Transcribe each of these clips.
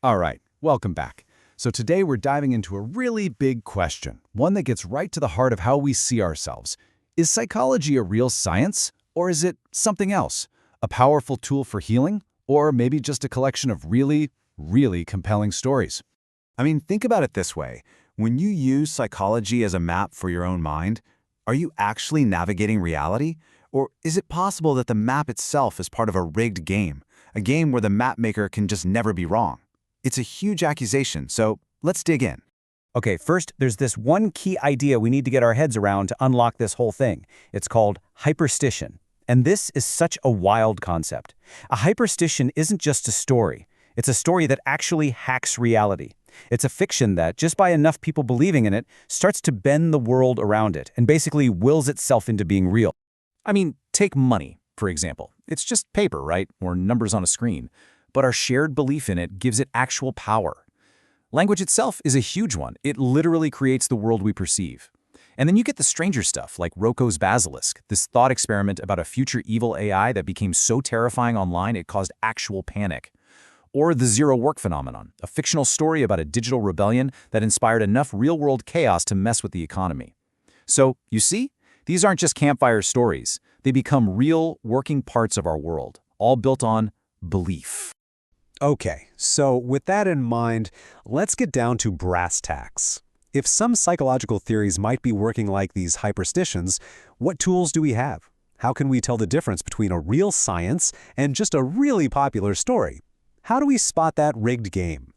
All right, welcome back. So today we're diving into a really big question, one that gets right to the heart of how we see ourselves. Is psychology a real science, or is it something else? A powerful tool for healing, or maybe just a collection of really, really compelling stories? I mean, think about it this way. When you use psychology as a map for your own mind, are you actually navigating reality? Or is it possible that the map itself is part of a rigged game, a game where the map maker can just never be wrong? It's a huge accusation, so let's dig in. Okay, first, there's this one key idea we need to get our heads around to unlock this whole thing. It's called hyperstition. And this is such a wild concept. A hyperstition isn't just a story. It's a story that actually hacks reality. It's a fiction that, just by enough people believing in it, starts to bend the world around it and basically wills itself into being real. I mean, take money, for example. It's just paper, right? Or numbers on a screen. But our shared belief in it gives it actual power. Language itself is a huge one. It literally creates the world we perceive. And then you get the stranger stuff, like Rocco's basilisk, this thought experiment about a future evil AI that became so terrifying online it caused actual panic. Or the zero work phenomenon, a fictional story about a digital rebellion that inspired enough real-world chaos to mess with the economy. So, you see, these aren't just campfire stories. They become real, working parts of our world, all built on belief. Okay, so with that in mind, let's get down to brass tacks. If some psychological theories might be working like these hyperstitions, what tools do we have? How can we tell the difference between a real science and just a really popular story? How do we spot that rigged game?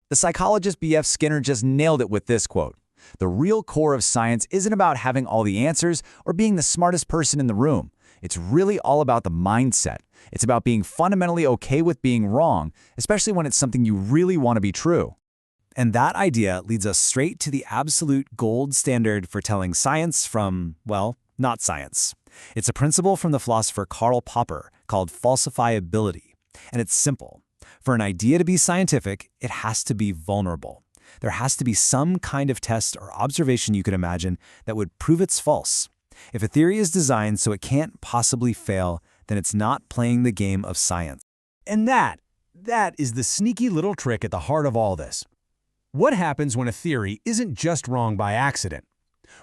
The psychologist B.F. Skinner just nailed it with this quote. The real core of science isn't about having all the answers or being the smartest person in the room. It's really all about the mindset. It's about being fundamentally okay with being wrong, especially when it's something you really want to be true. And that idea leads us straight to the absolute gold standard for telling science from, well, not science. It's a principle from the philosopher Karl Popper called falsifiability. And it's simple. For an idea to be scientific, it has to be vulnerable. There has to be some kind of test or observation you could imagine that would prove it's false. If a theory is designed so it can't possibly fail, then it's not playing the game of science. And that is the sneaky little trick at the heart of all this. What happens when a theory isn't just wrong by accident?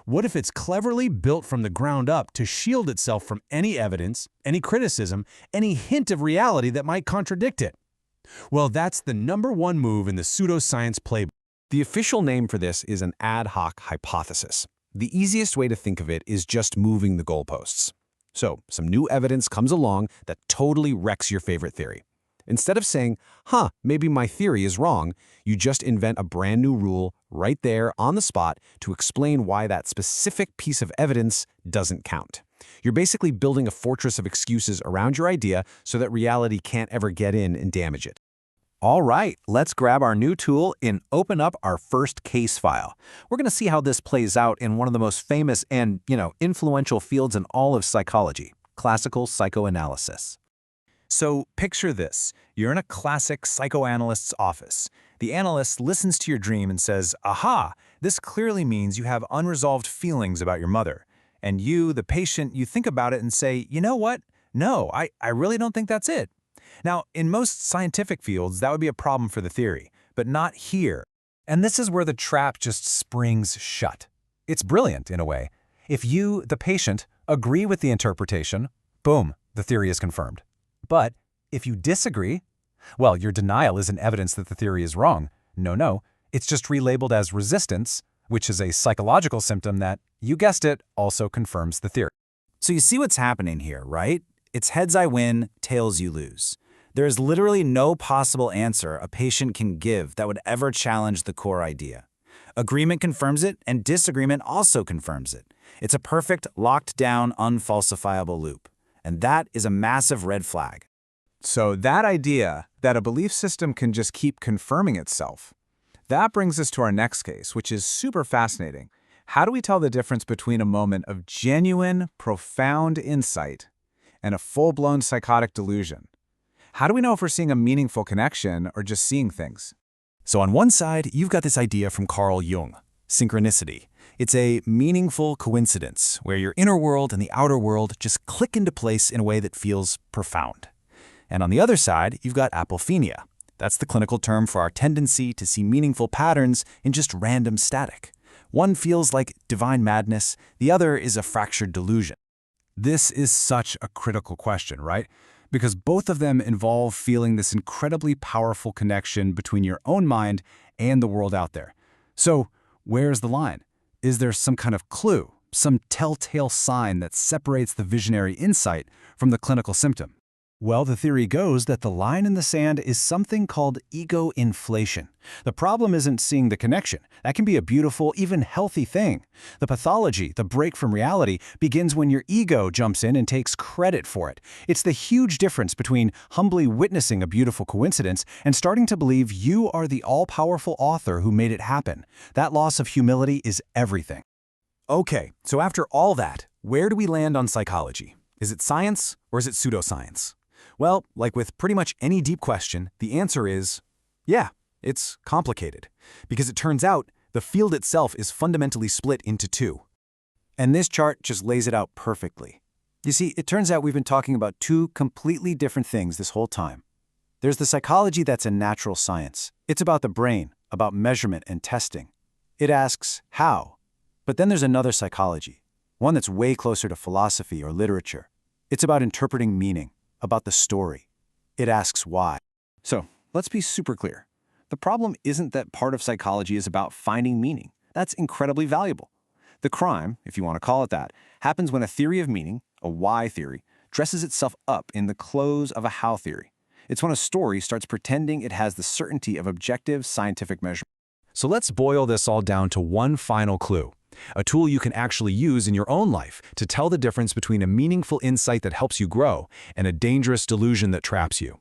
What if it's cleverly built from the ground up to shield itself from any evidence, any criticism, any hint of reality that might contradict it? Well, that's the #1 move in the pseudoscience playbook. The official name for this is an ad hoc hypothesis. The easiest way to think of it is just moving the goalposts. So, some new evidence comes along that totally wrecks your favorite theory. Instead of saying, maybe my theory is wrong, you just invent a brand new rule right there on the spot to explain why that specific piece of evidence doesn't count. You're basically building a fortress of excuses around your idea so that reality can't ever get in and damage it. All right, let's grab our new tool and open up our first case file. We're going to see how this plays out in one of the most famous and, influential fields in all of psychology, classical psychoanalysis. So picture this. You're in a classic psychoanalyst's office. The analyst listens to your dream and says, aha, this clearly means you have unresolved feelings about your mother. And you, the patient, you think about it and say, you know what? No, I really don't think that's it. Now, in most scientific fields, that would be a problem for the theory, but not here. And this is where the trap just springs shut. It's brilliant, in a way. If you, the patient, agree with the interpretation, boom, the theory is confirmed. But if you disagree, well, your denial isn't evidence that the theory is wrong. No, it's just relabeled as resistance, which is a psychological symptom that, you guessed it, also confirms the theory. So you see what's happening here, right? It's heads I win, tails you lose. There is literally no possible answer a patient can give that would ever challenge the core idea. Agreement confirms it, and disagreement also confirms it. It's a perfect, locked-down, unfalsifiable loop. And that is a massive red flag. So that idea that a belief system can just keep confirming itself, that brings us to our next case, which is super fascinating. How do we tell the difference between a moment of genuine, profound insight and a full-blown psychotic delusion? How do we know if we're seeing a meaningful connection or just seeing things? So on one side, you've got this idea from Carl Jung, synchronicity. It's a meaningful coincidence where your inner world and the outer world just click into place in a way that feels profound. And on the other side, you've got apophenia, That's the clinical term for our tendency to see meaningful patterns in just random static. One feels like divine madness, the other is a fractured delusion. This is such a critical question, right? Because both of them involve feeling this incredibly powerful connection between your own mind and the world out there. So, where's the line? Is there some kind of clue, some telltale sign that separates the visionary insight from the clinical symptom? Well, the theory goes that the line in the sand is something called ego inflation. The problem isn't seeing the connection. That can be a beautiful, even healthy thing. The pathology, the break from reality, begins when your ego jumps in and takes credit for it. It's the huge difference between humbly witnessing a beautiful coincidence and starting to believe you are the all-powerful author who made it happen. That loss of humility is everything. Okay, so after all that, where do we land on psychology? Is it science or is it pseudoscience? Well, like with pretty much any deep question, the answer is, yeah, it's complicated. Because it turns out the field itself is fundamentally split into two. And this chart just lays it out perfectly. You see, it turns out we've been talking about two completely different things this whole time. There's the psychology that's a natural science. It's about the brain, about measurement and testing. It asks, how? But then there's another psychology, one that's way closer to philosophy or literature. It's about interpreting meaning, about the story. It asks why. So, let's be super clear. The problem isn't that part of psychology is about finding meaning. That's incredibly valuable. The crime, if you want to call it that, happens when a theory of meaning, a why theory, dresses itself up in the clothes of a how theory. It's when a story starts pretending it has the certainty of objective scientific measurement. So let's boil this all down to one final clue. A tool you can actually use in your own life to tell the difference between a meaningful insight that helps you grow and a dangerous delusion that traps you.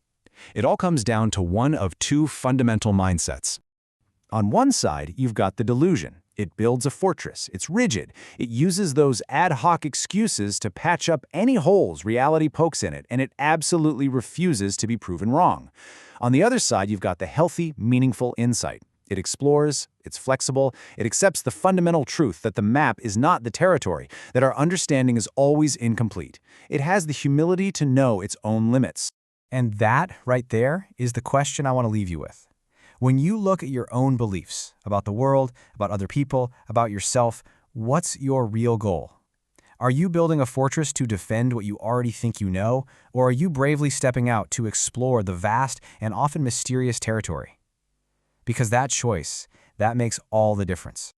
It all comes down to one of two fundamental mindsets. On one side, you've got the delusion. It builds a fortress. It's rigid. It uses those ad hoc excuses to patch up any holes reality pokes in it, and it absolutely refuses to be proven wrong. On the other side, you've got the healthy, meaningful insight. It explores, it's flexible, it accepts the fundamental truth that the map is not the territory, that our understanding is always incomplete. It has the humility to know its own limits. And that, right there, is the question I want to leave you with. When you look at your own beliefs about the world, about other people, about yourself, what's your real goal? Are you building a fortress to defend what you already think you know, or are you bravely stepping out to explore the vast and often mysterious territory? Because that choice, that makes all the difference.